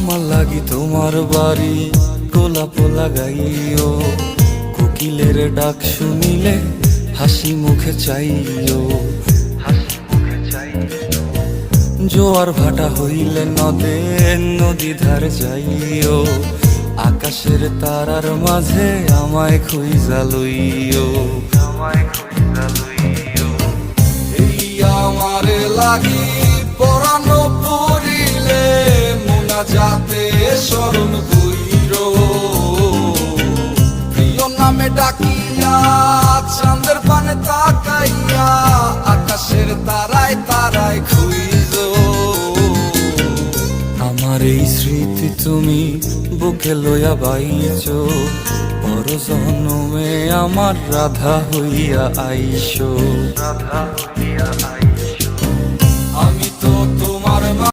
আমার লাগি তোমার বাড়ি গোলাপ লাগাইও, কোকিলের ডাক শুনিলে হাসি মুখে চাইও, জোয়ার ভাটা হইলে নদে নদী ধার যাইও, আকাশের তারার মাঝে আমায় খুঁজা লইও, এই আমারে লাগি পরানো পড়িলে মোনাজাতে স্মরণ কইরো, প্রিয় নামে ডাকিয়া চাঁদের পানে তাকাইয়া আকাশের তারায় তারায় খুঁজো। আমার এই স্মৃতি তুমি বুকে লইয়া বাইছো, পর জন্মে আমার রাধা হইয়া আইসো, রাধা হইয়া